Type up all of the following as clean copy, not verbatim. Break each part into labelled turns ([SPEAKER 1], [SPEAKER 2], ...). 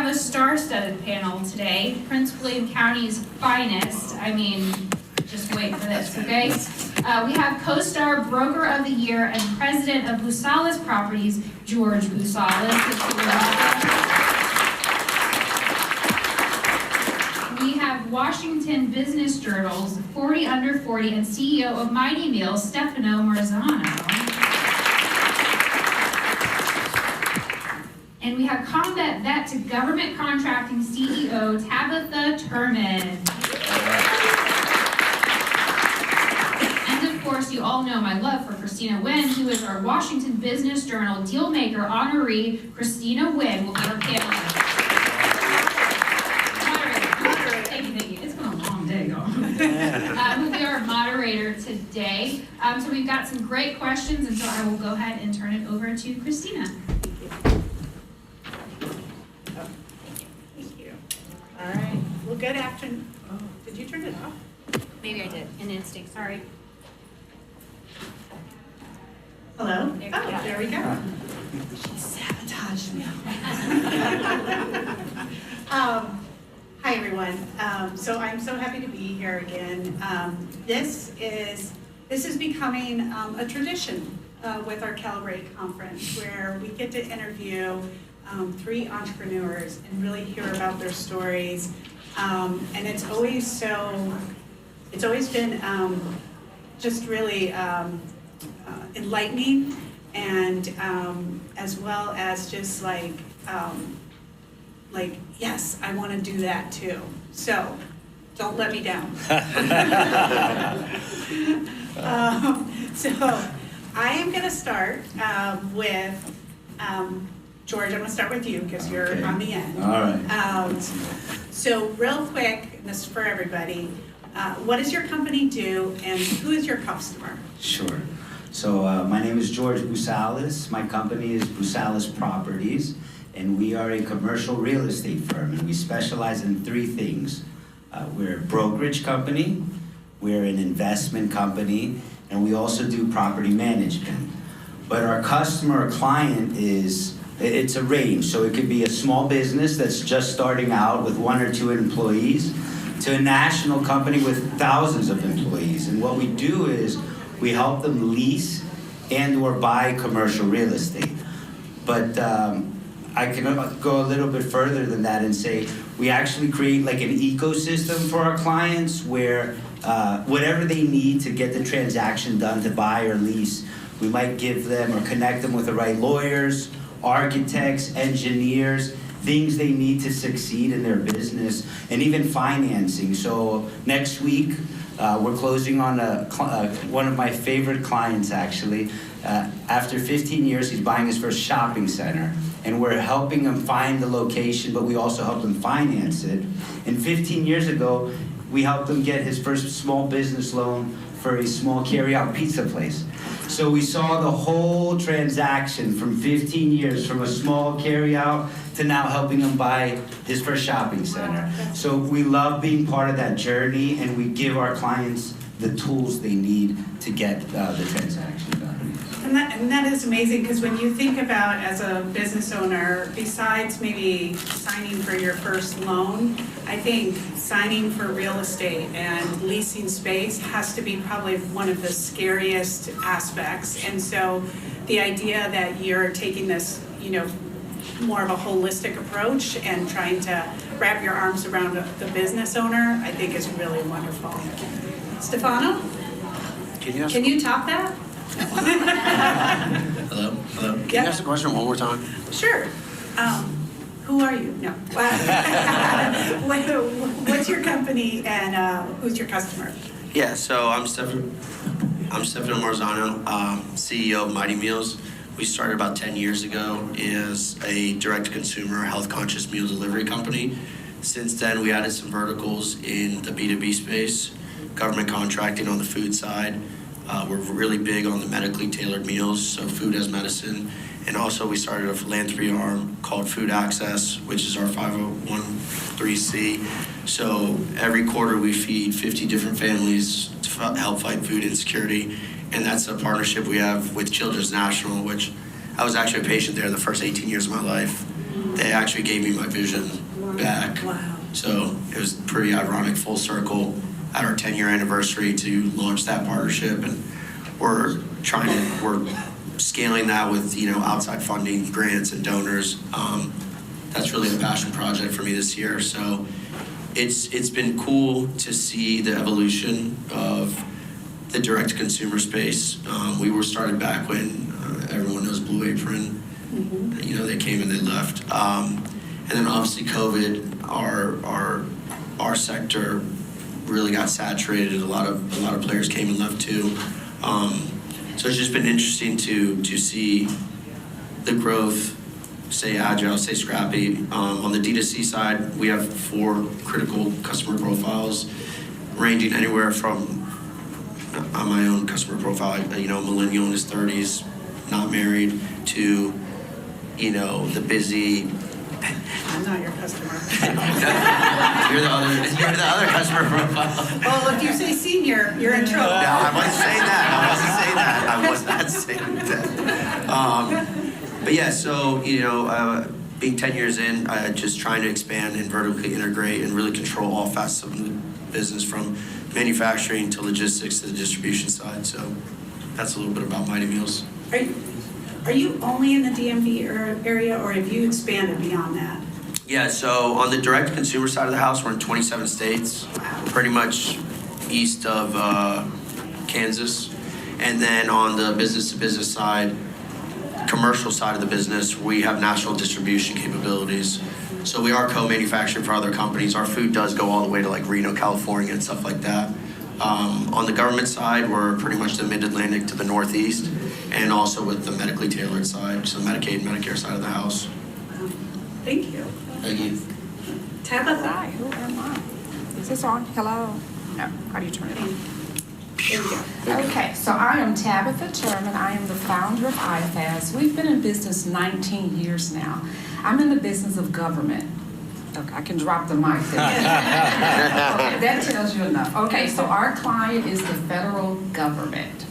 [SPEAKER 1] have a star-studded panel today. Prince William County's finest. I mean, just wait for this, okay? We have co-star Broker of the Year and President of Boosalis Properties, George Boosalis. We have Washington Business Journal's 40 Under 40 and CEO of Mighty Meals, Stefano Marzano. And we have Combat Vet to Government Contracting CEO, Tabatha Turman. And of course, you all know my love for Christina Winn, who is our Washington Business Journal Dealmaker honoree. Christina Winn will be our panelist. Moderator. Thank you. It's been a long day, y'all. Will be our moderator today. So we've got some great questions, and so I will go ahead and turn it over to Christina.
[SPEAKER 2] All right. Well, good afternoon. Oh, did you turn it off?
[SPEAKER 1] Maybe I did. An instinct. Sorry.
[SPEAKER 2] Hello?
[SPEAKER 1] There we go.
[SPEAKER 2] There we go. She sabotaged me. Hi, everyone. So I'm so happy to be here again. This is becoming a tradition with our Calibrate Conference, where we get to interview 3 entrepreneurs and really hear about their stories. And it's always been just really enlightening, and as well as just like, yes, I want to do that too. So don't let me down. So I am going to start with George. I'm going to start with you because you're on the end.
[SPEAKER 3] All right.
[SPEAKER 2] So real quick, and this is for everybody, what does your company do and who is your customer?
[SPEAKER 3] Sure. So my name is George Boosalis. My company is Boosalis Properties, and we are a commercial real estate firm, and we specialize in 3 things. We're a brokerage company, we're an investment company, and we also do property management. But our customer or client it's a range. So it could be a small business that's just starting out with 1 or 2 employees to a national company with thousands of employees. And what we do is we help them lease and or buy commercial real estate. But I can go a little bit further than that and say we actually create like an ecosystem for our clients where whatever they need to get the transaction done to buy or lease, we might give them or connect them with the right lawyers, architects, engineers, things they need to succeed in their business, and even financing. So next week, we're closing on one of my favorite clients, actually. After 15 years, he's buying his first shopping center, and we're helping him find the location, but we also help him finance it. And 15 years ago, we helped him get his first small business loan for a small carry-out pizza place. So we saw the whole transaction from 15 years, from a small carry-out to now helping him buy his first shopping center. So we love being part of that journey, and we give our clients the tools they need to get the transaction done.
[SPEAKER 2] And that is amazing, because when you think about, as a business owner, besides maybe signing for your first loan, I think signing for real estate and leasing space has to be probably one of the scariest aspects. And so the idea that you're taking this, more of a holistic approach and trying to wrap your arms around the business owner, I think is really wonderful. Stefano, can you top that?
[SPEAKER 4] Hello? Can you ask the question one more time?
[SPEAKER 2] Sure. Who are you? No. What's your company and who's your customer?
[SPEAKER 4] Yeah, so I'm Stefano Marzano, CEO of Mighty Meals. We started about 10 years ago as a direct-to-consumer, health-conscious meal delivery company. Since then, we added some verticals in the B2B space, government contracting on the food side. We're really big on the medically tailored meals, so food as medicine. And also we started a philanthropy arm called Food Access, which is our 501(c). So every quarter we feed 50 different families to help fight food insecurity. And that's a partnership we have with Children's National, which I was actually a patient there the first 18 years of my life. they actually gave me my vision back.
[SPEAKER 2] Wow.
[SPEAKER 4] So it was pretty ironic, full circle, at our 10-year anniversary to launch that partnership, and we're scaling that with outside funding, grants, and donors. That's really a passion project for me this year. So it's been cool to see the evolution of the direct-to-consumer space. We were started back when everyone knows Blue Apron. Mm-hmm. They came and they left. And then obviously COVID, our sector really got saturated. A lot of players came and left too. So it's just been interesting to see the growth, stay agile, stay scrappy. On the D2C side, we have 4 critical customer profiles, ranging anywhere from, on my own customer profile, millennial in his 30s, not married, to, the busy.
[SPEAKER 2] I'm not your customer.
[SPEAKER 4] You're the other customer profile.
[SPEAKER 2] Well, if you say senior, you're in trouble.
[SPEAKER 4] No, I wasn't saying that. I was not saying that. But yeah, so, being 10 years in, just trying to expand and vertically integrate and really control all facets of the business, from manufacturing to logistics to the distribution side. So that's a little bit about Mighty Meals.
[SPEAKER 2] Are you only in the DMV area, or have you expanded beyond that?
[SPEAKER 4] Yeah, so on the direct-to-consumer side of the house, we're in 27 states, pretty much east of Kansas. And then on the business-to-business side, commercial side of the business, we have national distribution capabilities. So we are co-manufacturing for other companies. Our food does go all the way to like Reno, California and stuff like that. On the government side, we're pretty much the mid-Atlantic to the Northeast, and also with the medically tailored side, so the Medicaid and Medicare side of the house.
[SPEAKER 2] Thank you.
[SPEAKER 4] Thank you.
[SPEAKER 2] Tabatha.
[SPEAKER 5] Hi, who am I? Is this on? Hello? No, how do you turn it on?
[SPEAKER 2] There we go.
[SPEAKER 5] Okay, so I am Tabatha Turman. I am the founder of IFAS. We've been in business 19 years now. I'm in the business of government. Okay, I can drop the mic there. Okay, that tells you enough. Okay, so our client is the federal government.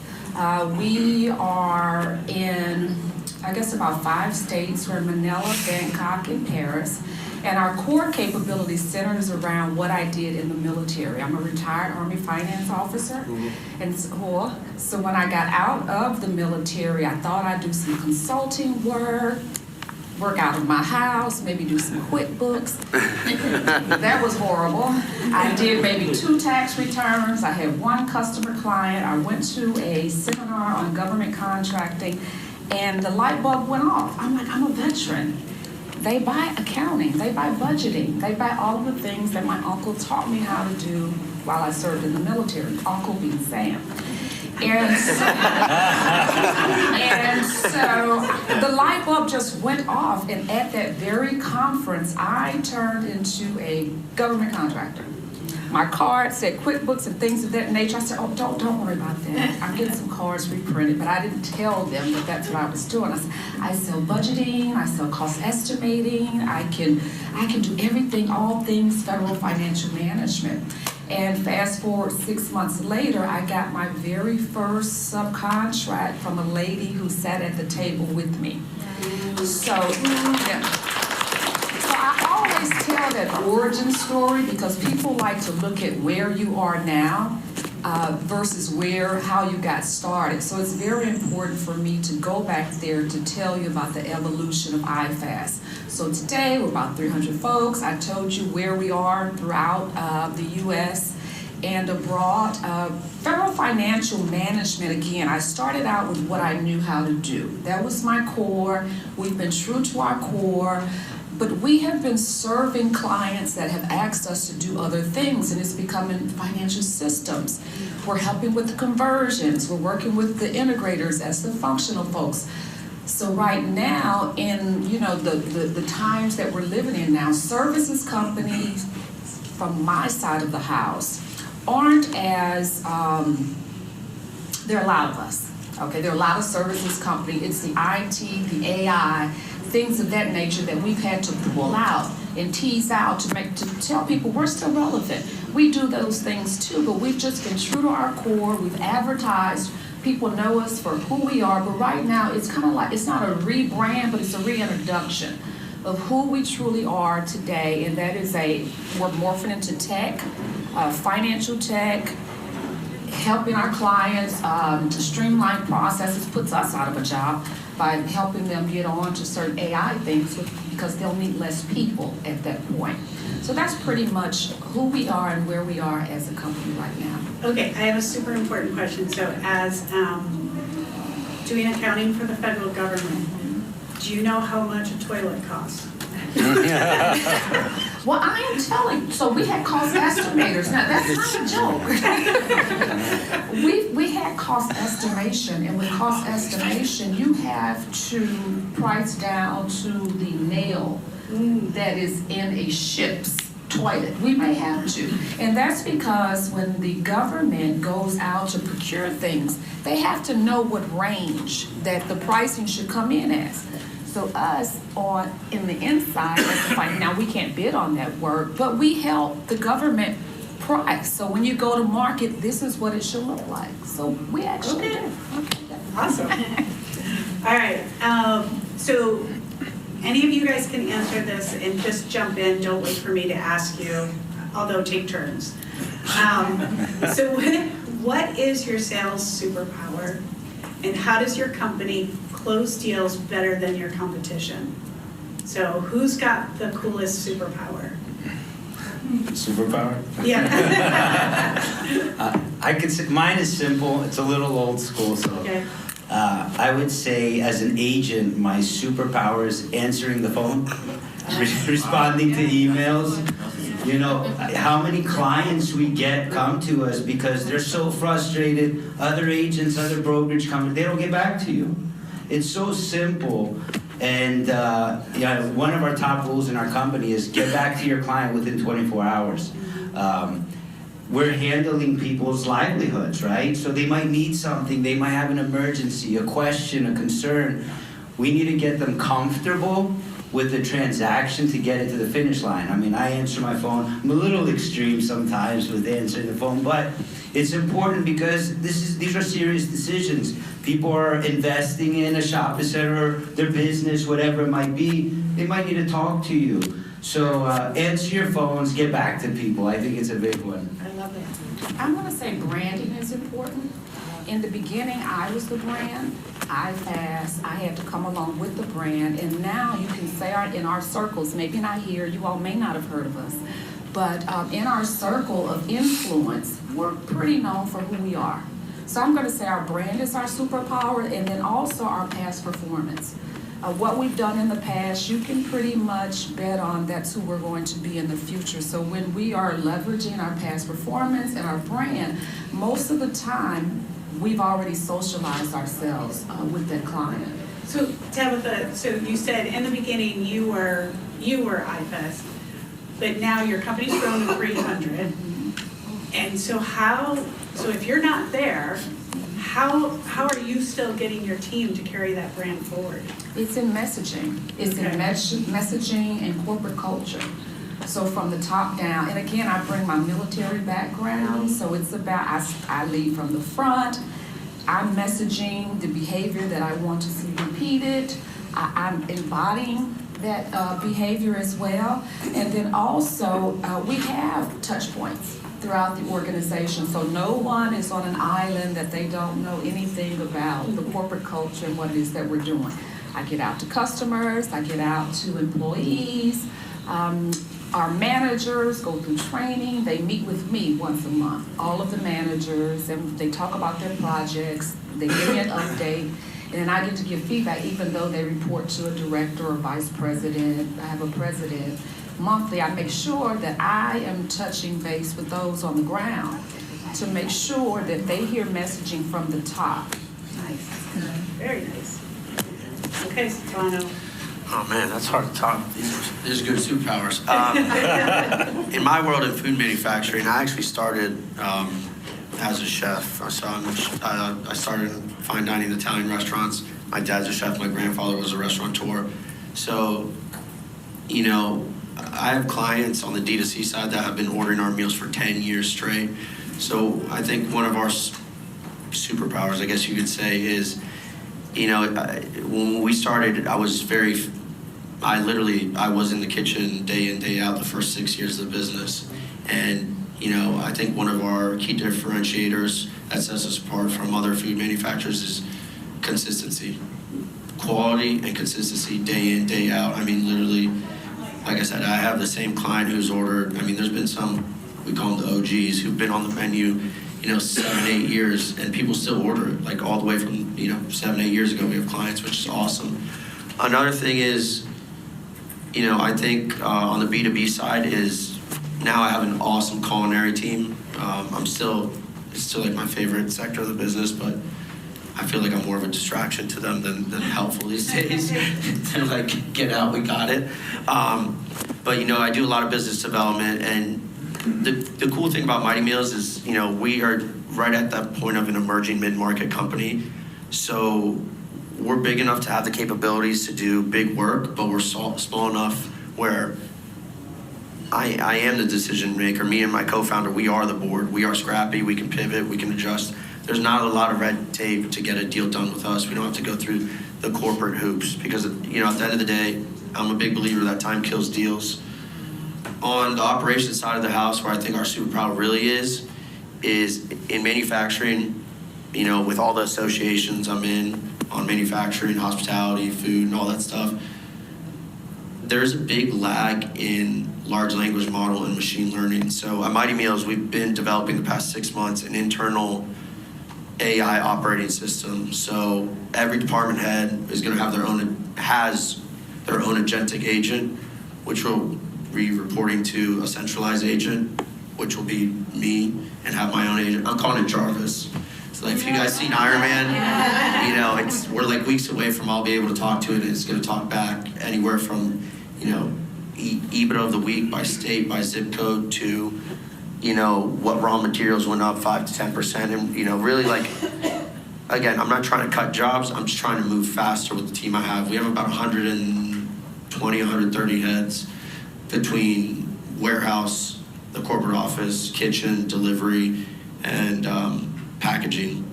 [SPEAKER 5] We are in, I guess, about 5 states. We're in Manila, Bangkok, and Paris. And our core capability centers around what I did in the military. I'm a retired Army finance officer. Mm-hmm. And so when I got out of the military, I thought I'd do some consulting work out of my house, maybe do some QuickBooks. That was horrible. I did maybe 2 tax returns. I had 1 customer client. I went to a seminar on government contracting, and the light bulb went off. I'm like, I'm a veteran. They buy accounting, they buy budgeting, they buy all of the things that my uncle taught me how to do while I served in the military, uncle being Sam. And so the light bulb just went off, and at that very conference, I turned into a government contractor. My card said QuickBooks and things of that nature. I said, oh, don't worry about that. I'm getting some cards reprinted, but I didn't tell them that that's what I was doing. I said, I sell budgeting, I sell cost estimating, I can do everything, all things federal financial management. And fast forward 6 months later, I got my very first subcontract from a lady who sat at the table with me. So, yeah. So I always tell that origin story because people like to look at where you are now versus how you got started. So it's very important for me to go back there to tell you about the evolution of IFAS. So today we're about 300 folks. I told you where we are throughout the U.S. and abroad. Federal financial management, again, I started out with what I knew how to do. That was my core. We've been true to our core. But we have been serving clients that have asked us to do other things, and it's becoming financial systems. We're helping with the conversions. We're working with the integrators as the functional folks. So right now, in the times that we're living in now, services companies from my side of the house aren't as, there are a lot of us. Okay, there are a lot of services companies. It's the IT, the AI, things of that nature that we've had to pull out and tease out to tell people we're still relevant. We do those things too, but we've just been true to our core. We've advertised. People know us for who we are, but right now it's kind of like, it's not a rebrand, but it's a reintroduction. of who we truly are today, and that is we're morphing into tech, financial tech, helping our clients streamline processes, puts us out of a job by helping them get on to certain AI things because they'll need less people at that point. So that's pretty much who we are and where we are as a company right now.
[SPEAKER 2] Okay, I have a super important question. So as doing accounting for the federal government, do you know how much a toilet costs?
[SPEAKER 5] Well, I am telling, so we had cost estimators. Now, that's not a joke. We had cost estimation, and with cost estimation, you have to price down to the nail that is in a ship's toilet. We may have to. And that's because when the government goes out to procure things, they have to know what range that the pricing should come in as. So us in the inside, now we can't bid on that work, but we help the government price. So when you go to market, this is what it should look like. So we actually do. Okay.
[SPEAKER 2] Awesome. All right. So any of you guys can answer this and just jump in. Don't wait for me to ask you, although take turns. So what is your sales superpower, and how does your company close deals better than your competition? So who's got the coolest superpower?
[SPEAKER 3] Superpower?
[SPEAKER 2] Yeah.
[SPEAKER 3] I could say mine is simple. It's a little old school, so
[SPEAKER 2] Okay.
[SPEAKER 3] I would say as an agent, my superpower is answering the phone, responding to emails. You know, how many clients we get come to us because they're so frustrated. Other agents, other brokerage companies, they don't get back to you. It's so simple. And one of our top rules in our company is get back to your client within 24 hours. We're handling people's livelihoods, right? So they might need something, they might have an emergency, a question, a concern. We need to get them comfortable with the transaction to get it to the finish line. I mean, I answer my phone. I'm a little extreme sometimes with answering the phone, but it's important because these are serious decisions. People are investing in a shopping center, their business, whatever it might be. They might need to talk to you. So answer your phones, get back to people. I think it's a big one.
[SPEAKER 2] I love it.
[SPEAKER 5] I'm going to say branding is important. In the beginning, I was the brand. IFAS, I had to come along with the brand, and now you can say in our circles, maybe not here, you all may not have heard of us, but in our circle of influence, we're pretty known for who we are. So I'm going to say our brand is our superpower, and then also our past performance. What we've done in the past, you can pretty much bet on that's who we're going to be in the future. So when we are leveraging our past performance and our brand, most of the time, we've already socialized ourselves with that client.
[SPEAKER 2] So Tabatha, so you said in the beginning you were IFAS, but now your company's grown to 300. And so if you're not there, how are you still getting your team to carry that brand forward?
[SPEAKER 5] It's in messaging. It's in messaging and corporate culture. So from the top down, and again, I bring my military background, so it's about, I lead from the front. I'm messaging the behavior that I want to see repeated. I'm embodying that behavior as well. And then also, we have touch points throughout the organization. So no one is on an island that they don't know anything about the corporate culture and what it is that we're doing. I get out to customers, I get out to employees, our managers go through training. They meet with me once a month, all of the managers, and they talk about their projects. They give me an update, and then I get to give feedback, even though they report to a director or vice president. I have a president. Monthly, I make sure that I am touching base with those on the ground to make sure that they hear messaging from the top.
[SPEAKER 2] Nice. Very nice. Okay, Stefano.
[SPEAKER 4] Oh man, that's hard to talk. These are good superpowers. In my world in food manufacturing, I actually started as a chef. I started in fine dining Italian restaurants. My dad's a chef. My grandfather was a restaurateur. So, you know, I have clients on the D2C side that have been ordering our meals for 10 years straight. So I think one of our superpowers, I guess you could say, is, you know, when we started, I was very I was in the kitchen day in, day out the first 6 years of the business. And, I think one of our key differentiators that sets us apart from other food manufacturers is consistency. Quality and consistency day in, day out. Literally, like I said, I have the same client who's ordered, there's been some, we call them the OGs, who've been on the menu, 7, 8 years, and people still order it, like all the way from, 7, 8 years ago we have clients, which is awesome. Another thing is, I think on the B2B side is now I have an awesome culinary team. It's still like my favorite sector of the business, but I feel like I'm more of a distraction to them than helpful these days. They're like, get out, we got it. But I do a lot of business development, and the cool thing about Mighty Meals is, we are right at that point of an emerging mid-market company. So we're big enough to have the capabilities to do big work, but we're small enough where I am the decision maker. Me and my co-founder, we are the board. We are scrappy, we can pivot, we can adjust. There's not a lot of red tape to get a deal done with us. We don't have to go through the corporate hoops because, at the end of the day, I'm a big believer that time kills deals. On the operations side of the house, where I think our superpower really is in manufacturing, with all the associations I'm in on manufacturing, hospitality, food, and all that stuff. There's a big lag in large language model and machine learning. So at Mighty Meals, we've been developing the past 6 months an internal AI operating system. So every department head is going to have has their own agentic agent, which will be reporting to a centralized agent, which will be me, and have my own agent. I'm calling it Jarvis. So like, if you guys seen Iron Man, we're like weeks away from I'll be able to talk to it, and it's going to talk back anywhere from, EBITDA of the week by state, by zip code to, what raw materials went up 5 to 10%. And, really like, again, I'm not trying to cut jobs. I'm just trying to move faster with the team I have. We have about 120, 130 heads between warehouse, the corporate office, kitchen, delivery, and packaging.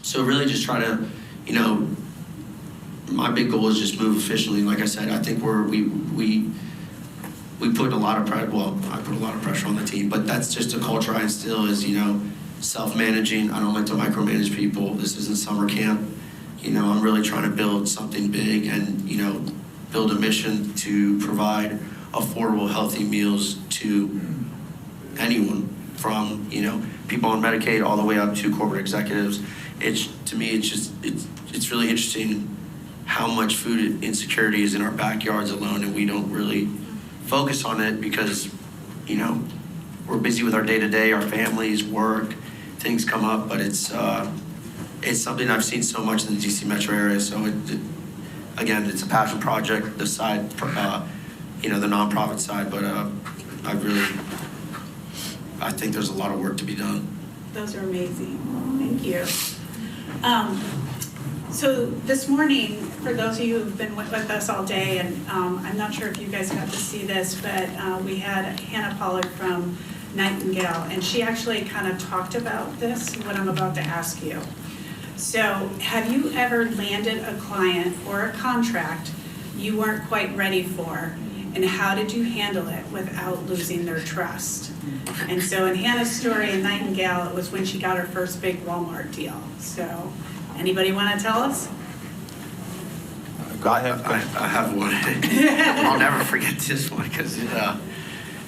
[SPEAKER 4] So really just try to, my big goal is just move efficiently. Like I said, I think we put a lot of pressure. Well, I put a lot of pressure on the team, but that's just a culture I instill. Is self-managing. I don't like to micromanage people. This isn't summer camp. I'm really trying to build something big and build a mission to provide affordable, healthy meals to anyone, from people on Medicaid all the way up to corporate executives. To me, it's really interesting how much food insecurity is in our backyards alone, and we don't really focus on it because, we're busy with our day-to-day, our families, work, things come up, but it's something I've seen so much in the DC metro area. So again, it's a passion project, the side, the nonprofit side, but I think there's a lot of work to be done.
[SPEAKER 2] Those are amazing. Thank you. So this morning, for those of you who've been with us all day, and I'm not sure if you guys got to see this, but we had Hannah Pollack from Nightingale, and she actually kind of talked about this, what I'm about to ask you. So have you ever landed a client or a contract you weren't quite ready for, and how did you handle it without losing their trust? And so in Hannah's story in Nightingale, it was when she got her first big Walmart deal. So anybody want to tell us?
[SPEAKER 4] I have one. I'll never forget this one because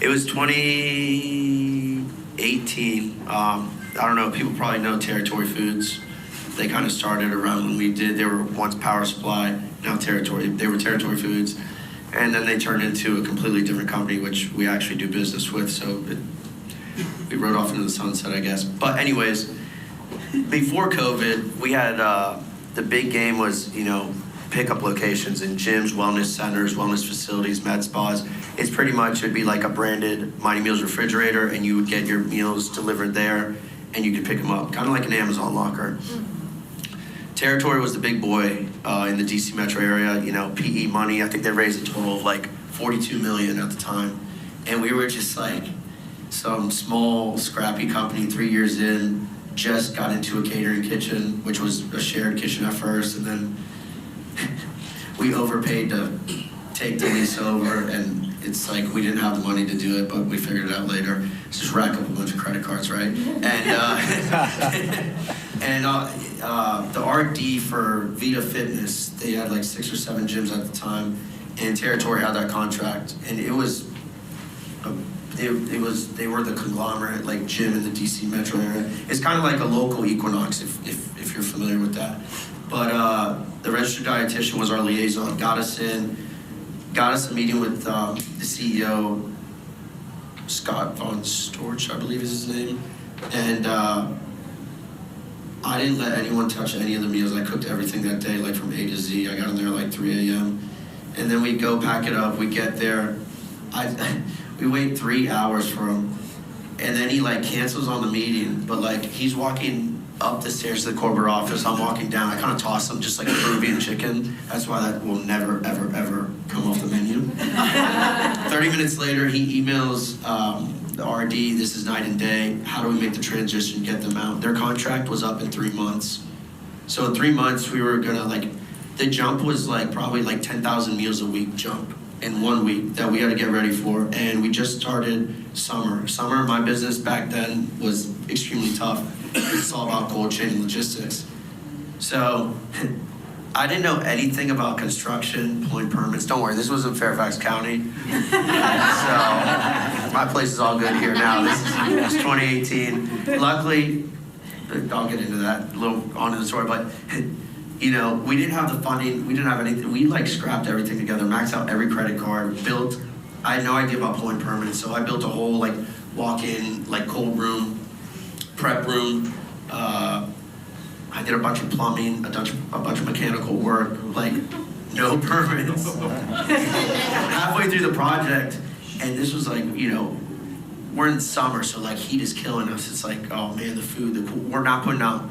[SPEAKER 4] it was 2018. I don't know, people probably know Territory Foods. They kind of started around when we did. They were once Power Supply, now Territory. They were Territory Foods. And then they turned into a completely different company, which we actually do business with. So we rode off into the sunset, I guess. But anyways, before COVID, we had the big game was, pickup locations in gyms, wellness centers, wellness facilities, med spas. It's pretty much, it'd be like a branded Mighty Meals refrigerator, and you would get your meals delivered there, and you could pick them up, kind of like an Amazon locker. Territory was the big boy in the DC metro area, PE money. I think they raised a total of like $42 million at the time. And we were just like some small, scrappy company, 3 years in, just got into a catering kitchen, which was a shared kitchen at first, and then we overpaid to take the lease over, and it's like we didn't have the money to do it, but we figured it out later. Let's just rack up a bunch of credit cards, right? And the RD for Vita Fitness, they had like 6 or 7 gyms at the time, and Territory had that contract, and it was they were the conglomerate like gym in the DC metro area. It's kind of like a local Equinox if you're familiar with that. But the registered dietitian was our liaison, got us a meeting with the CEO, Scott Von Storch, I believe is his name, and I didn't let anyone touch any of the meals. I cooked everything that day, like from A to Z. I got in there like 3 a.m. And then we go pack it up. We get there. We wait 3 hours for him. And then he like cancels on the meeting. But like he's walking up the stairs to the corporate office. I'm walking down. I kind of toss him just like a Peruvian chicken. That's why that will never, ever, ever come off the menu. 30 minutes later, he emails the RD, this is night and day. How do we make the transition, get them out? Their contract was up in 3 months. So in 3 months, we were gonna the jump was like probably like 10,000 meals a week jump in 1 week that we had to get ready for. And we just started summer. Summer, my business back then was extremely tough. It's all about cold chain and logistics. So I didn't know anything about construction, pulling permits. Don't worry, this was in Fairfax County. So my place is all good here now. This is 2018. Luckily, I'll get into that a little on in the story, but we didn't have the funding, we didn't have anything. We scrapped everything together, maxed out every credit card, built. I had no idea about pulling permits, so I built a whole walk-in cold room, prep room. I did a bunch of plumbing, a bunch of mechanical work, no permits. Halfway through the project, and this was we're in the summer, so heat is killing us. It's oh man, the food, we're not putting out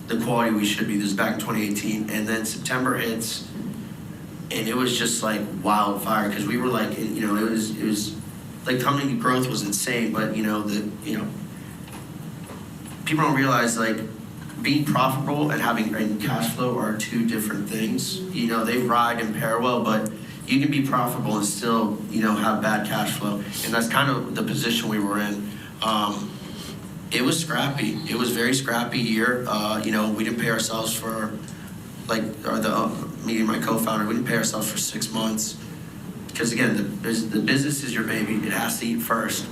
[SPEAKER 4] the quality we should be. This is back in 2018, and then September hits, and it was just wildfire because we were it was company growth was insane, but people don't realize being profitable and having cash flow are two different things. They ride in parallel, but you can be profitable and still, have bad cash flow. And that's kind of the position we were in. It was scrappy. It was a very scrappy year. We didn't pay ourselves for, me and my co-founder, we didn't pay ourselves for 6 months. Because again, the business is your baby. It has to eat first.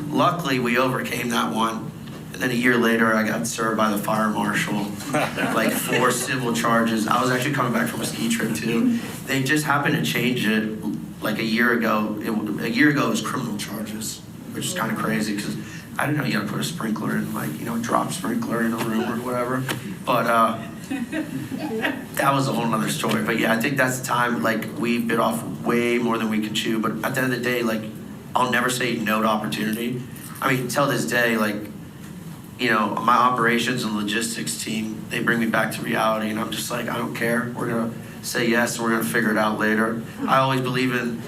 [SPEAKER 4] Luckily, we overcame that one. And then a year later, I got served by the fire marshal, 4 civil charges. I was actually coming back from a ski trip too. They just happened to change it a year ago. A year ago, it was criminal charges, which is kind of crazy because I didn't know you got to put a sprinkler in, a drop sprinkler in a room or whatever. But that was a whole nother story. But yeah, I think that's the time, we bit off way more than we could chew. But at the end of the day, I'll never say no to opportunity. I mean, till this day, my operations and logistics team, they bring me back to reality, and I'm just I don't care. We're gonna say yes, and we're gonna figure it out later. I always believe in,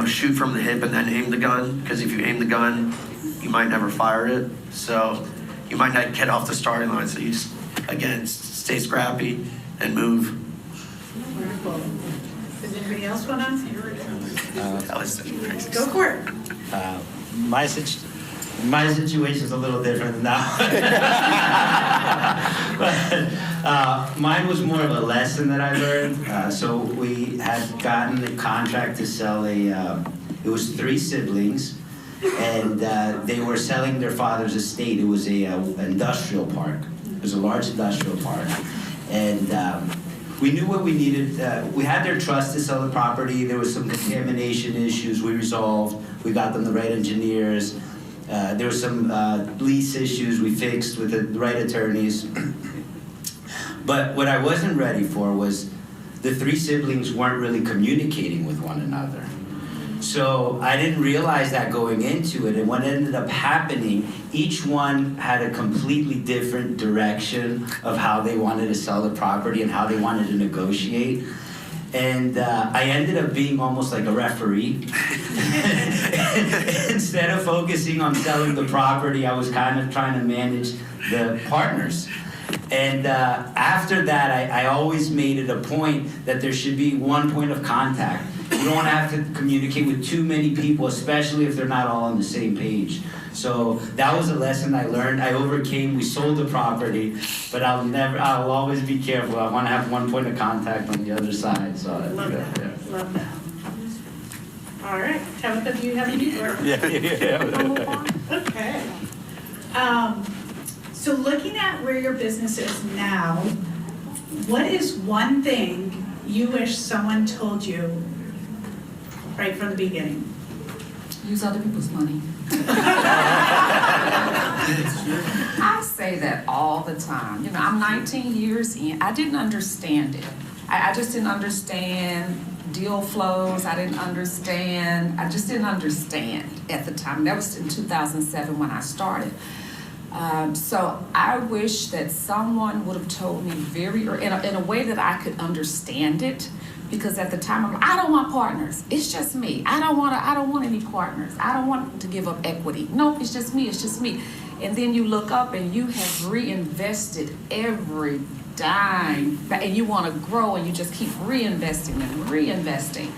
[SPEAKER 4] shoot from the hip and then aim the gun, because if you aim the gun, you might never fire it. So you might not get off the starting line. So you just, again, stay scrappy and move.
[SPEAKER 2] Wonderful. Does anybody else want to?
[SPEAKER 4] Go
[SPEAKER 2] for it.
[SPEAKER 3] My situation's a little different than that one. Mine was more of a lesson that I learned. So we had gotten a contract to sell it was 3 siblings, and they were selling their father's estate. It was a industrial park. It was a large industrial park. And we knew what we needed. We had their trust to sell the property. There was some contamination issues we resolved. We got them the right engineers. There were some lease issues we fixed with the right attorneys. But what I wasn't ready for was the 3 siblings weren't really communicating with one another. So I didn't realize that going into it, and what ended up happening, each one had a completely different direction of how they wanted to sell the property and how they wanted to negotiate. And I ended up being almost like a referee. Instead of focusing on selling the property, I was kind of trying to manage the partners. And after that, I always made it a point that there should be one point of contact. You don't want to have to communicate with too many people, especially if they're not all on the same page. So that was a lesson I learned. I overcame. We sold the property, but I'll always be careful. I want to have one point of contact on the other side. So
[SPEAKER 2] Love that.
[SPEAKER 3] yeah.
[SPEAKER 2] Love that. All right, Tabatha, do you have any? Okay. So looking at where your business is now, what is one thing you wish someone told you right from the beginning?
[SPEAKER 5] Use other people's money. I say that all the time. You know, I'm 19 years in. I didn't understand it. I just didn't understand deal flows. I just didn't understand at the time. That was in 2007 when I started. So I wish that someone would have told me very early, in a way that I could understand it, because at the time I'm like, I don't want partners. It's just me. I don't want any partners. I don't want to give up equity. No, it's just me. It's just me. And then you look up and you have reinvested every dime, and you want to grow, and you just keep reinvesting and reinvesting.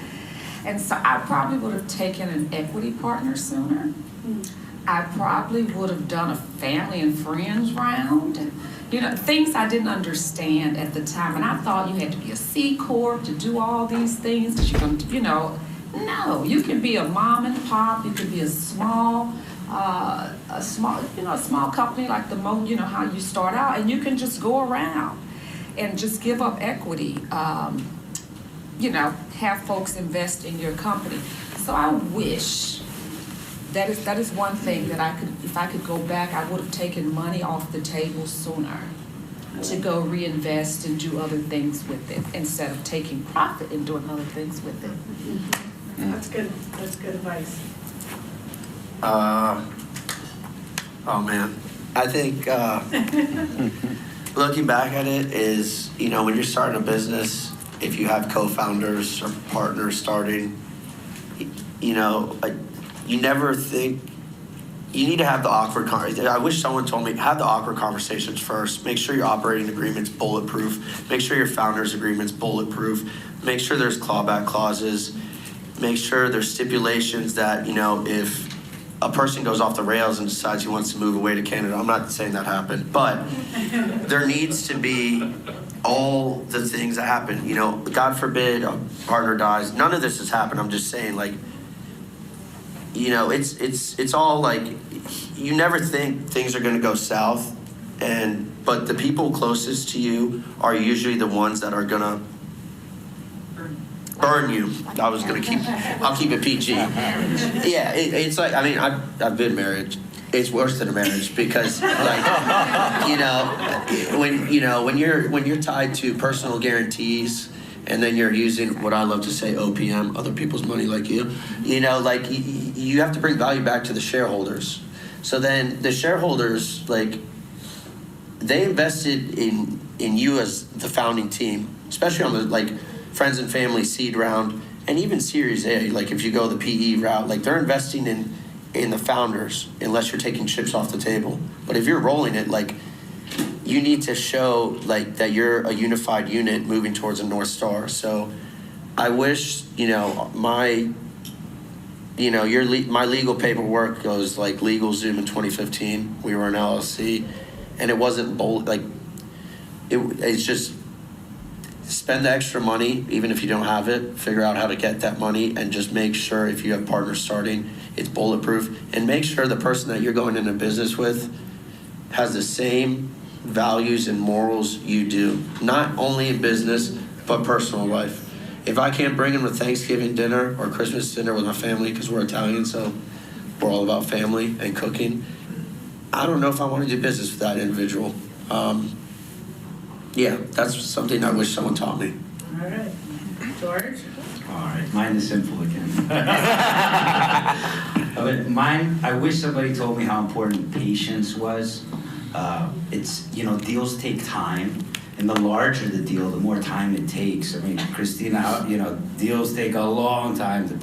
[SPEAKER 5] And so I probably would have taken an equity partner sooner. I probably would have done a family and friends round, and things I didn't understand at the time. And I thought you had to be a C Corp to do all these things. That no, you can be a mom and pop. You can be a small company like how you start out, and you can just go around and just give up equity. Have folks invest in your company. So I wish. That is one thing that if I could go back, I would have taken money off the table sooner to go reinvest and do other things with it instead of taking profit and doing other things with it.
[SPEAKER 2] That's good. That's good advice.
[SPEAKER 4] Oh man, I think looking back at it is, when you're starting a business, if you have co-founders or partners starting, you never think, you need to have the awkward conversations. I wish someone told me, have the awkward conversations first. Make sure your operating agreement's bulletproof. Make sure your founder's agreement's bulletproof. Make sure there's clawback clauses. Make sure there's stipulations that, if a person goes off the rails and decides he wants to move away to Canada, I'm not saying that happened, but there needs to be all the things that happen. God forbid a partner dies. None of this has happened. I'm just saying, it's all like, you never think things are going to go south, but the people closest to you are usually the ones that are going to burn you. I'll keep it PG. Yeah, it's like, I've been married. It's worse than a marriage because, when you're tied to personal guarantees, and then you're using what I love to say, OPM, other people's money like you, you have to bring value back to the shareholders. So then the shareholders, they invested in you as the founding team, especially on the friends and family seed round, and even Series A, if you go the PE route, they're investing in the founders unless you're taking chips off the table. But if you're rolling it, you need to show that you're a unified unit moving towards a North Star. So I wish, my legal paperwork goes LegalZoom in 2015. We were an LLC, and it wasn't bold. It's just spend the extra money, even if you don't have it. Figure out how to get that money, and just make sure if you have partners starting, it's bulletproof, and make sure the person that you're going into business with has the same values and morals you do, not only in business but personal life. If I can't bring them to Thanksgiving dinner or Christmas dinner with my family, because we're Italian, so we're all about family and cooking, I don't know if I want to do business with that individual. That's something I wish someone taught me.
[SPEAKER 2] All right. George?
[SPEAKER 3] All right, mine is simple again. Mine, I wish somebody told me how important patience was. Deals take time, and the larger the deal, the more time it takes. Christina, deals take a long time to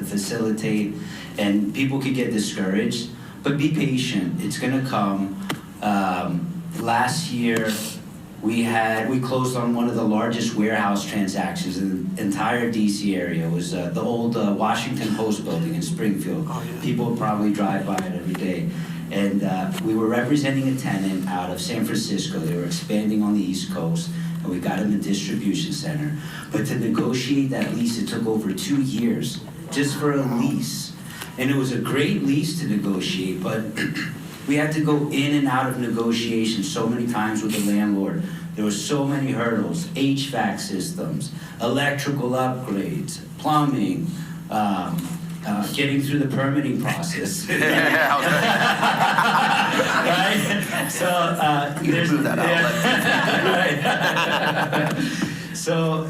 [SPEAKER 3] facilitate, and people could get discouraged, but be patient. It's gonna come. Last year, We closed on one of the largest warehouse transactions in the entire DC area. It was the old Washington Post building in Springfield. People probably drive by it every day. And we were representing a tenant out of San Francisco. They were expanding on the East Coast, and we got them a distribution center. But to negotiate that lease, it took over 2 years just for a lease. And it was a great lease to negotiate, but we had to go in and out of negotiations so many times with the landlord. There were so many hurdles: HVAC systems, electrical upgrades, plumbing, getting through the permitting process. Right? So there's that outlet. Right. So,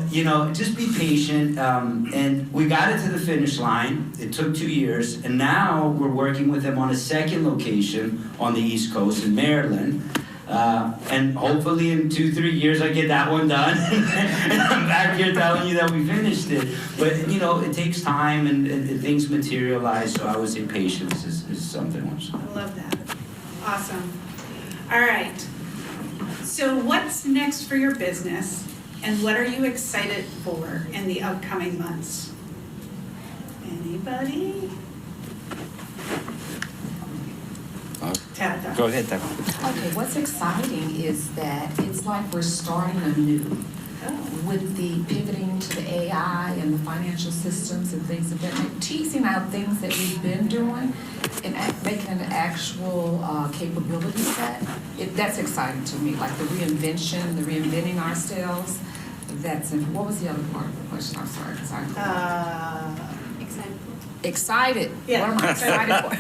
[SPEAKER 3] just be patient, and we got it to the finish line. It took 2 years, and now we're working with them on a second location on the East Coast in Maryland. And hopefully in 2-3 years I get that one done, and I'm back here telling you that we finished it. But, it takes time, and things materialize, so I would say patience is something else.
[SPEAKER 2] I love that. Awesome. All right. So what's next for your business? And what are you excited for in the upcoming months? Anybody? Tabatha.
[SPEAKER 3] Go ahead, Tabatha.
[SPEAKER 5] Okay, what's exciting is that it's like we're starting anew with the pivoting to the AI and the financial systems and things of that, like teasing out things that we've been doing and making an actual capability set. That's exciting to me, like the reinventing ourselves. What was the other part of the question? I'm sorry, because excited.
[SPEAKER 2] Yeah.
[SPEAKER 5] What am I excited for?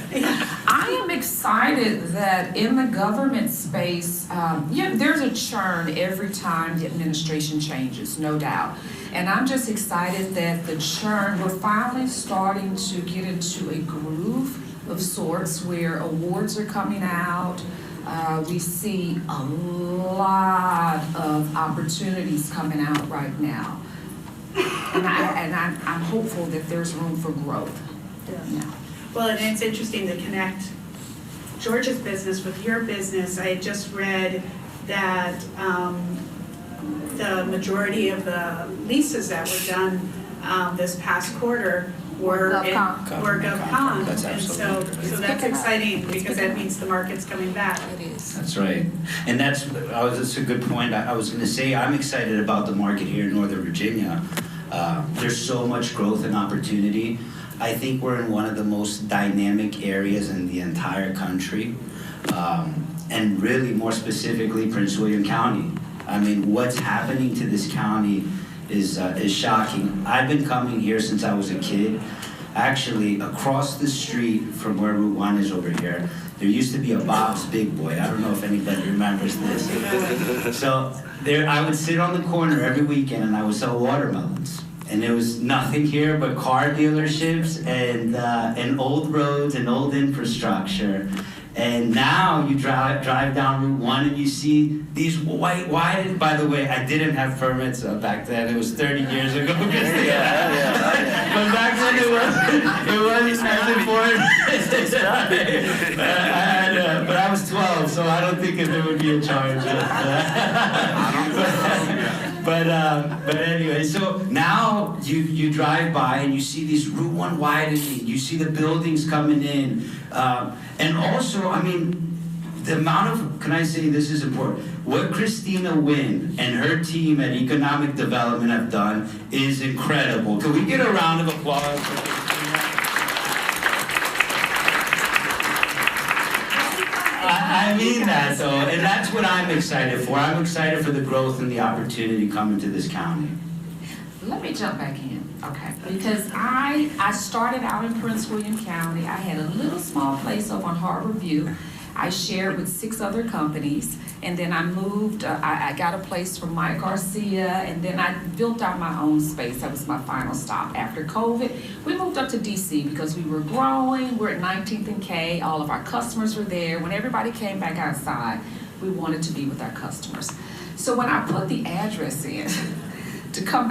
[SPEAKER 5] I am excited that in the government space, there's a churn every time the administration changes, no doubt. And I'm just excited that the churn, we're finally starting to get into a groove of sorts where awards are coming out. We see a lot of opportunities coming out right now. And I'm hopeful that there's room for growth. Yeah.
[SPEAKER 2] Well, and it's interesting to connect George's business with your business. I just read that the majority of the leases that were done this past quarter were GovCon.
[SPEAKER 3] That's
[SPEAKER 2] And
[SPEAKER 3] absolutely
[SPEAKER 2] so
[SPEAKER 3] right.
[SPEAKER 2] that's exciting because that means the market's coming back.
[SPEAKER 5] It is.
[SPEAKER 3] That's right. And that's a good point. I was going to say I'm excited about the market here in Northern Virginia. There's so much growth and opportunity. I think we're in one of the most dynamic areas in the entire country, and really more specifically Prince William County. I mean, what's happening to this county is shocking. I've been coming here since I was a kid. Actually, across the street from where Route 1 is over here, there used to be a Bob's Big Boy. I don't know if anybody remembers this. So I would sit on the corner every weekend and I would sell watermelons. And there was nothing here but car dealerships and old roads and old infrastructure. And now you drive down Route 1 and you see these why by the way, I didn't have permits back then. It was 30 years ago. But back then it wasn't as important. But I was 12, so I don't think there would be a charge. But anyway, so now you drive by and you see these Route 1 widening, you see the buildings coming in, and also, I mean, the amount of, can I say this is important, what Christina Winn and her team at Economic Development have done is incredible. Can we get a round of applause for Christina? I mean that though, and that's what I'm excited for. I'm excited for the growth and the opportunity coming to this county.
[SPEAKER 5] Let me jump back in, okay? Because I started out in Prince William County. I had a little small place over on Harbor View. I shared with 6 other companies, and then I moved. I got a place from Mike Garcia, and then I built out my own space. That was my final stop. After COVID, we moved up to DC because we were growing. We're at 19th and K. All of our customers were there. When everybody came back outside, we wanted to be with our customers. So when I put the address in to come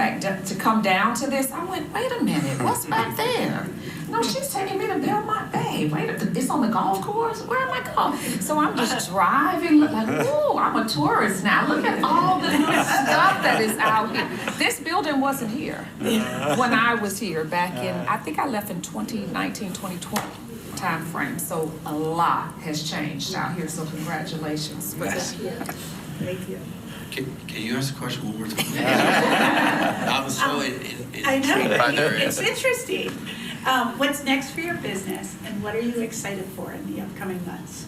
[SPEAKER 5] down to this, I went, wait a minute, what's back there? No, she's taking me to Belmont Bay. Wait, it's on the golf course? Where am I going? So I'm just driving, like, ooh, I'm a tourist now. Look at all the new stuff that is out here. This building wasn't here when I was here back in, I think I left in 2019, 2020 time frame. So a lot has changed out here, so congratulations.
[SPEAKER 2] Thank you.
[SPEAKER 4] Can you ask the question one more time? I was so
[SPEAKER 2] I
[SPEAKER 4] intrigued by
[SPEAKER 2] know,
[SPEAKER 4] that.
[SPEAKER 2] it's interesting. What's next for your business, and what are you excited for in the upcoming months?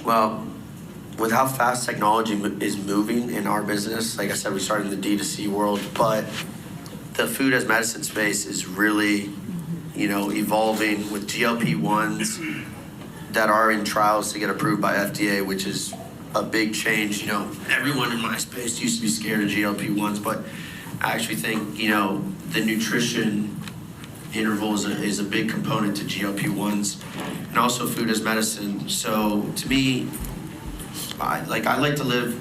[SPEAKER 4] Well, with how fast technology is moving in our business, like I said, we started in the D2C world, but the food as medicine space is really, evolving with GLP-1s that are in trials to get approved by FDA, which is a big change. Everyone in my space used to be scared of GLP-1s, but I actually think, the nutrition interval is a big component to GLP-1s, and also food as medicine. So to me, I like to live.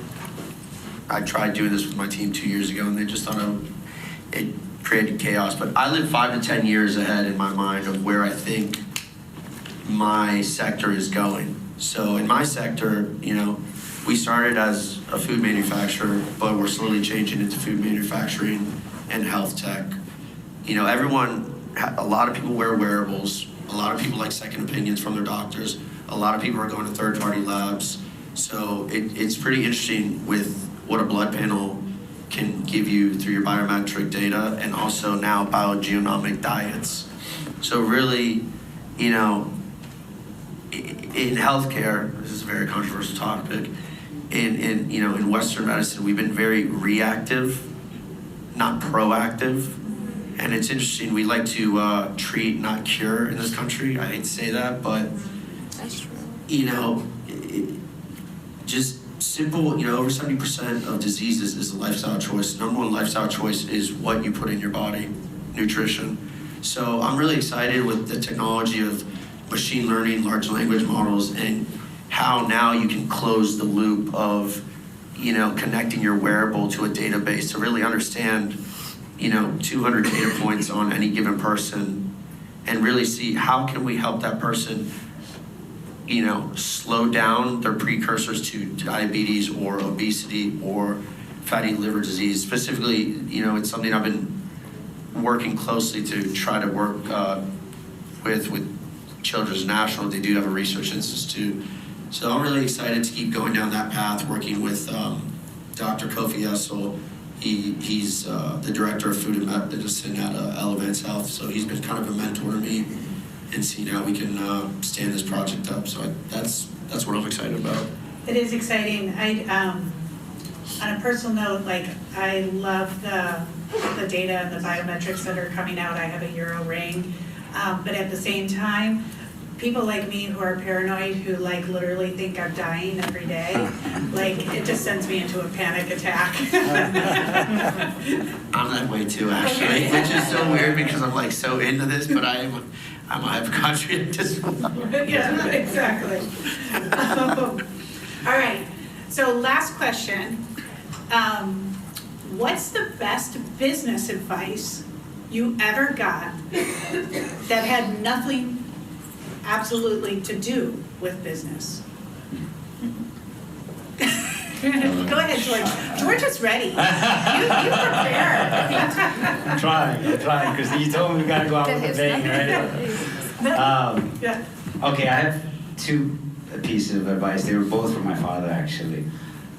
[SPEAKER 4] I tried doing this with my team 2 years ago, and they just thought it created chaos. But I live 5 to 10 years ahead in my mind of where I think my sector is going. So in my sector, we started as a food manufacturer, but we're slowly changing into food manufacturing and health tech. A lot of people wear wearables. A lot of people like second opinions from their doctors. A lot of people are going to third-party labs. So it's pretty interesting with what a blood panel can give you through your biometric data, and also now biogenomic diets. So really, in healthcare, this is a very controversial topic. In Western medicine, we've been very reactive, not proactive. And it's interesting, we like to treat, not cure in this country. I hate to say that, but
[SPEAKER 5] That's true.
[SPEAKER 4] just simple, over 70% of diseases is a lifestyle choice. Number one lifestyle choice is what you put in your body, nutrition. So I'm really excited with the technology of machine learning, large language models, and how now you can close the loop of, connecting your wearable to a database to really understand, 200 data points on any given person, and really see how can we help that person, slow down their precursors to diabetes or obesity or fatty liver disease. Specifically, it's something I've been working closely to try to work with Children's National. They do have a research institute. So I'm really excited to keep going down that path, working with Dr. Kofi Essel. He's the director of food and medicine at Elevance Health. So he's been kind of a mentor to me, and see how we can stand this project up. So that's what I'm excited about.
[SPEAKER 2] It is exciting. On a personal note, I love the data and the biometrics that are coming out. I have a Euro ring, but at the same time, people like me who are paranoid, who literally think I'm dying every day, it just sends me into a panic attack.
[SPEAKER 4] I'm that way too, actually, which is so weird because I'm so into this, but I'm a hypochondriac as well.
[SPEAKER 2] Yeah, exactly. All right, so last question. What's the best business advice you ever got that had nothing absolutely to do with business? Go ahead, George. George is ready. You prepare.
[SPEAKER 3] I'm trying, because you told me we gotta go out with a bang, right?
[SPEAKER 2] Yeah.
[SPEAKER 3] Okay, I have two pieces of advice. They were both from my father, actually.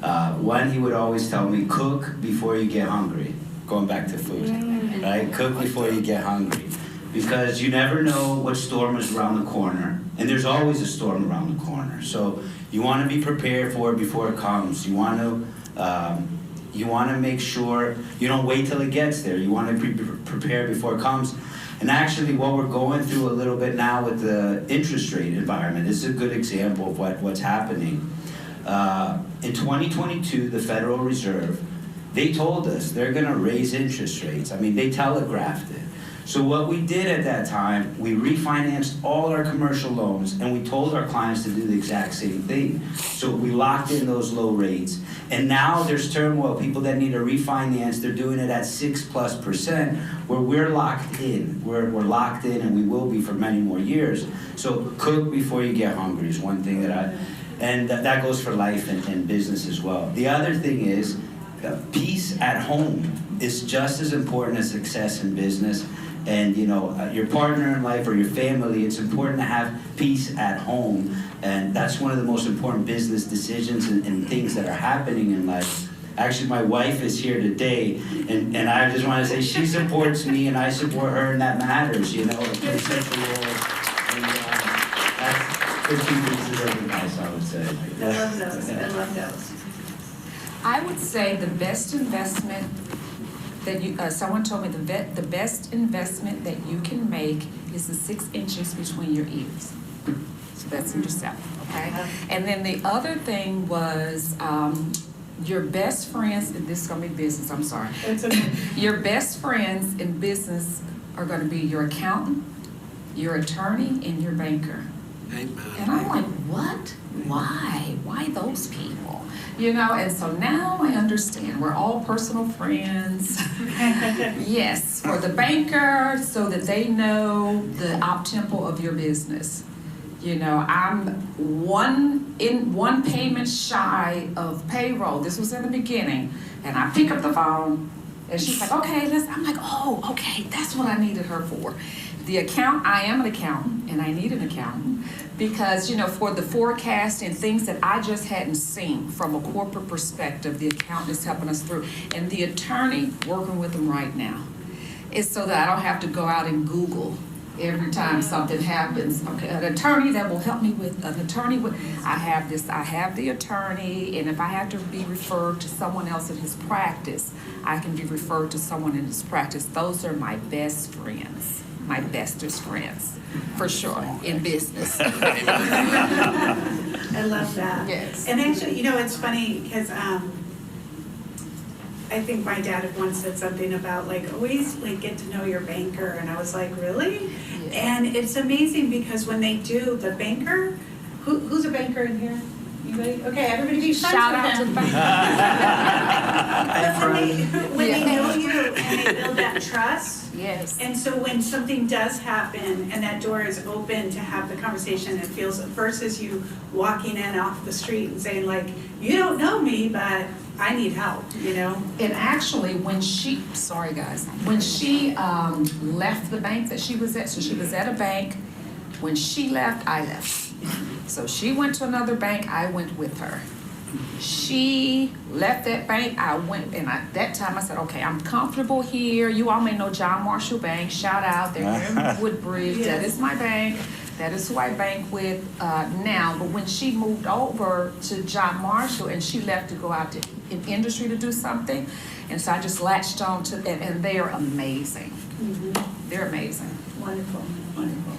[SPEAKER 3] One, he would always tell me, cook before you get hungry. Going back to food, right? Cook before you get hungry. Because you never know what storm is around the corner. And there's always a storm around the corner. So you want to be prepared for it before it comes. You want to make sure you don't wait till it gets there. You want to be prepared before it comes. And actually what we're going through a little bit now with the interest rate environment is a good example of what's happening. In 2022, the Federal Reserve, they told us they're going to raise interest rates. I mean, they telegraphed it. So what we did at that time, we refinanced all our commercial loans, and we told our clients to do the exact same thing. So we locked in those low rates, and now there's turmoil. People that need to refinance, they're doing it at 6+%, where we're locked in. We're locked in, and we will be for many more years. So cook before you get hungry is one thing and that goes for life and business as well. The other thing is peace at home is just as important as success in business. And your partner in life or your family, it's important to have peace at home. And that's one of the most important business decisions and things that are happening in life. Actually, my wife is here today, and I just want to say she supports me and I support her, and that matters, It plays such a role. And that's the two pieces of advice, I would say.
[SPEAKER 2] I love those, I love those.
[SPEAKER 5] I would say the best investment that you, someone told me the best investment that you can make is the 6 inches between your ears. So that's in yourself, okay? And then the other thing was your best friends, and this is gonna be business, I'm sorry.
[SPEAKER 2] It's okay.
[SPEAKER 5] Your best friends in business are gonna be your accountant, your attorney, and your banker.
[SPEAKER 4] Amen.
[SPEAKER 5] And I'm like, what? Why? Why those people? And so now I understand. We're all personal friends. Yes, for the banker, so that they know the op-tempo of your business. I'm one payment shy of payroll. This was in the beginning. And I pick up the phone, and she's like, okay, I'm like, oh, okay, that's what I needed her for. I am an accountant, and I need an accountant because, for the forecast and things that I just hadn't seen from a corporate perspective, the accountant is helping us through. And the attorney, working with them right now, is so that I don't have to go out and Google every time something happens. Okay, an attorney that will help me with, I have the attorney, and if I have to be referred to someone else in his practice, I can be referred to someone in his practice. Those are my best friends. My bestest friends, for sure, in business.
[SPEAKER 2] I love that.
[SPEAKER 5] Yes.
[SPEAKER 2] And actually, it's funny because I think my dad had once said something about always get to know your banker, and I was like, really? Yeah. And it's amazing because when they do, the banker, who's a banker in here? Anybody? Okay, everybody be friends
[SPEAKER 5] Shout
[SPEAKER 2] with
[SPEAKER 5] out to
[SPEAKER 2] them.
[SPEAKER 5] the bank.
[SPEAKER 2] But when they know you and they build that trust.
[SPEAKER 5] Yes.
[SPEAKER 2] And so when something does happen and that door is open to have the conversation, it feels, versus you walking in off the street and saying you don't know me, but I need help,
[SPEAKER 5] And actually, when she left the bank that she was at, so she was at a bank, when she left, I left. So she went to another bank, I went with her. She left that bank, I went, and that time I said, okay, I'm comfortable here. You all may know John Marshall Bank, shout out, they're here in Woodbridge.
[SPEAKER 2] Yes.
[SPEAKER 5] That is my bank, that is who I bank with now. But when she moved over to John Marshall and she left to go out in industry to do something, and so I just latched on to, and they are amazing.
[SPEAKER 2] Mm-hmm.
[SPEAKER 5] They're amazing.
[SPEAKER 2] Wonderful, wonderful.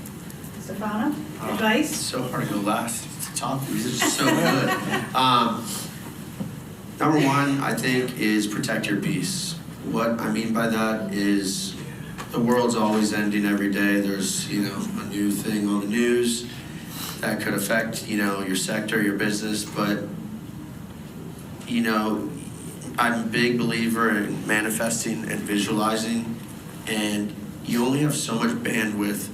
[SPEAKER 2] Stefano, advice?
[SPEAKER 4] It's so hard to go last to top. These are just so good. Number one, I think, is protect your peace. What I mean by that is the world's always ending every day. There's, a new thing on the news that could affect, your sector, your business. But, I'm a big believer in manifesting and visualizing. And you only have so much bandwidth.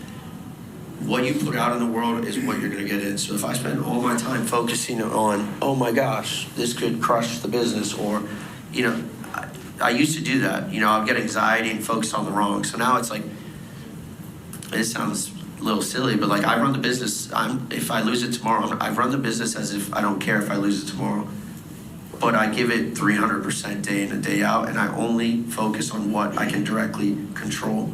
[SPEAKER 4] What you put out in the world is what you're going to get in. So if I spend all my time focusing on, oh my gosh, this could crush the business, or, I used to do that. I'd get anxiety and focus on the wrong. So now it's this sounds a little silly, but I run the business. If I lose it tomorrow, I run the business as if I don't care if I lose it tomorrow. But I give it 300% day in and day out, and I only focus on what I can directly control.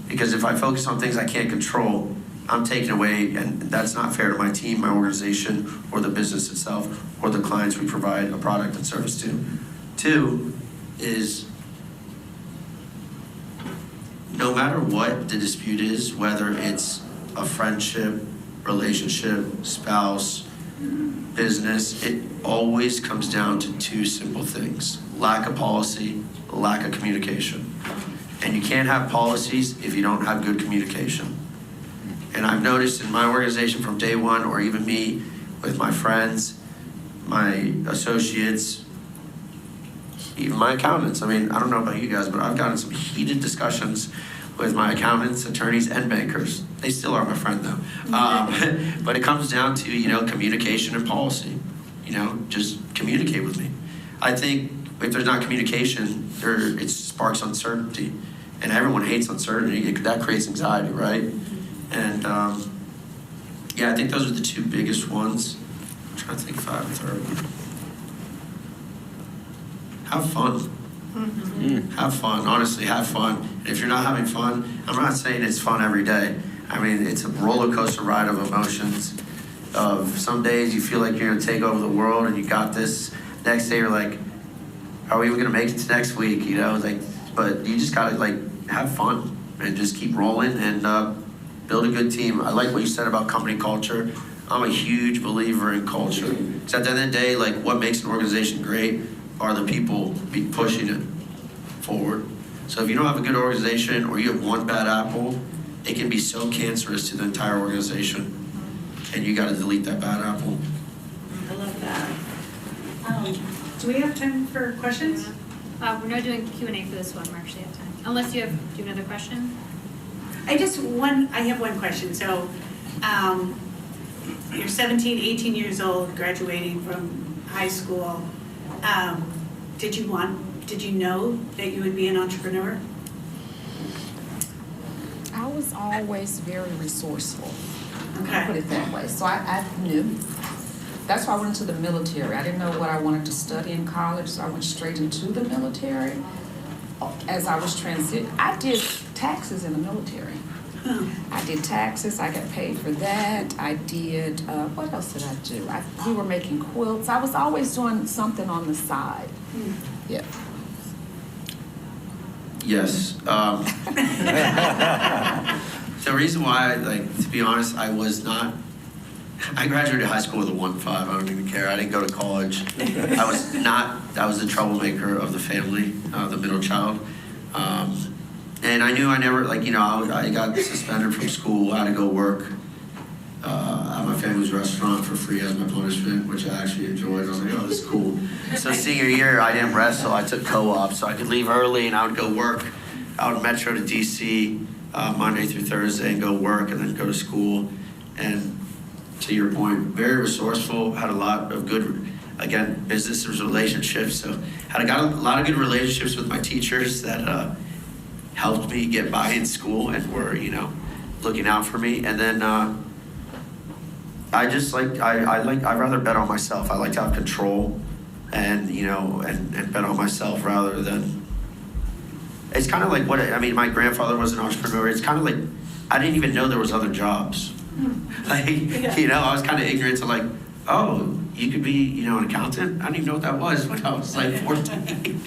[SPEAKER 4] Because if I focus on things I can't control, I'm taken away, and that's not fair to my team, my organization, or the business itself, or the clients we provide a product and service to. Two is, no matter what the dispute is, whether it's a friendship, relationship, spouse, business, it always comes down to two simple things: lack of policy, lack of communication. And you can't have policies if you don't have good communication. And I've noticed in my organization from day one, or even me with my friends, my associates, even my accountants. I mean, I don't know about you guys, but I've gotten some heated discussions with my accountants, attorneys, and bankers. They still are my friend though. But it comes down to, communication and policy. Just communicate with me. I think if there's not communication, it sparks uncertainty. And everyone hates uncertainty. That creates anxiety, right? And I think those are the two biggest ones. I'm trying to think if I have a third one. Have fun. Have fun, honestly, have fun. And if you're not having fun, I'm not saying it's fun every day. I mean, it's a roller coaster ride of emotions. Of some days you feel like you're gonna take over the world and you got this. Next day you're like, are we even gonna make it to next week? But you just gotta have fun and just keep rolling and build a good team. I like what you said about company culture. I'm a huge believer in culture. Because at the end of the day, what makes an organization great are the people pushing it forward. So if you don't have a good organization or you have one bad apple, it can be so cancerous to the entire organization. And you got to delete that bad apple.
[SPEAKER 2] I love that. Do we have time for questions?
[SPEAKER 1] We're not doing Q&A for this one, we're actually out of time. Unless do you have another question?
[SPEAKER 2] I have one question. So, you're 17, 18 years old, graduating from high school. Did you know that you would be an entrepreneur?
[SPEAKER 5] I was always very resourceful.
[SPEAKER 2] Okay.
[SPEAKER 5] I'll put it that way. So I knew. That's why I went into the military. I didn't know what I wanted to study in college, so I went straight into the military. As I was I did taxes in the military. I did taxes, I got paid for that. I did, what else did I do? We were making quilts. I was always doing something on the side. Yeah.
[SPEAKER 4] Yes. The reason why, to be honest, I graduated high school with a 1.5. I don't even care. I didn't go to college. I was the troublemaker of the family, the middle child. And I knew I never, I got suspended from school. I had to go work at my family's restaurant for free as my punishment, which I actually enjoyed. I was like, oh, this is cool. So senior year, I didn't wrestle. I took co-op, so I could leave early and I would go work out in Metro to DC Monday through Thursday and go work and then go to school. And to your point, very resourceful, had a lot of good, again, business relationships. So got a lot of good relationships with my teachers that helped me get by in school and were, looking out for me. And then I'd rather bet on myself. I like to have control and bet on myself rather than, it's kind of like my grandfather was an entrepreneur. It's kind of like, I didn't even know there was other jobs. I was kind of ignorant to oh, you could be, an accountant? I didn't even know what that was when I was 14.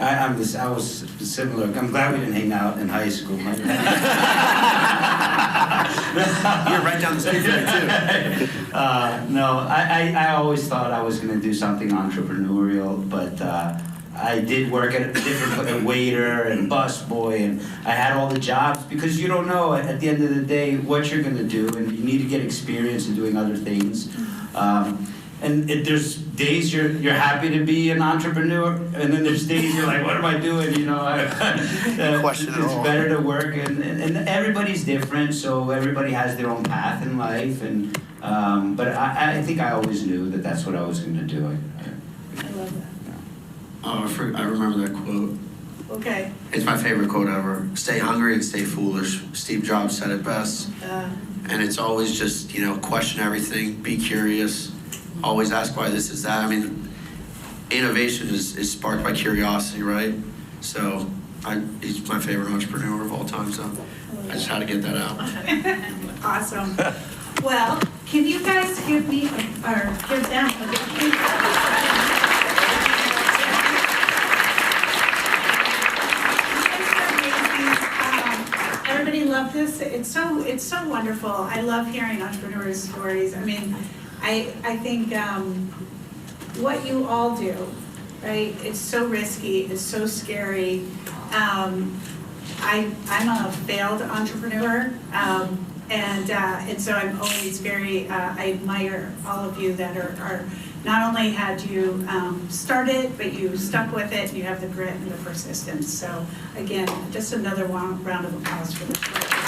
[SPEAKER 3] I was similar. I'm glad we didn't hang out in high school.
[SPEAKER 4] You're right down the street from me too.
[SPEAKER 3] No, I always thought I was going to do something entrepreneurial, but I did work at a waiter and busboy, and I had all the jobs because you don't know at the end of the day what you're going to do, and you need to get experience in doing other things. And there's days you're happy to be an entrepreneur, and then there's days you're like, what am I doing? It's better to work, and everybody's different, so everybody has their own path in life. And but I think I always knew that that's what I was going to do.
[SPEAKER 2] I love that.
[SPEAKER 4] Oh, I remember that quote.
[SPEAKER 2] Okay.
[SPEAKER 4] It's my favorite quote ever. Stay hungry and stay foolish. Steve Jobs said it best. And it's always just, question everything, be curious, always ask why this is that. I mean, innovation is sparked by curiosity, right? So he's my favorite entrepreneur of all time, so I just had to get that out.
[SPEAKER 2] Awesome. Well, can you guys give them a big Everybody loved this. It's so wonderful. I love hearing entrepreneurs' stories. I mean, I think what you all do, right? It's so risky. It's so scary. I'm a failed entrepreneur, and so I'm always very, I admire all of you that are not only had you started, but you stuck with it, you have the grit and the persistence. So again, just another round of applause for this work.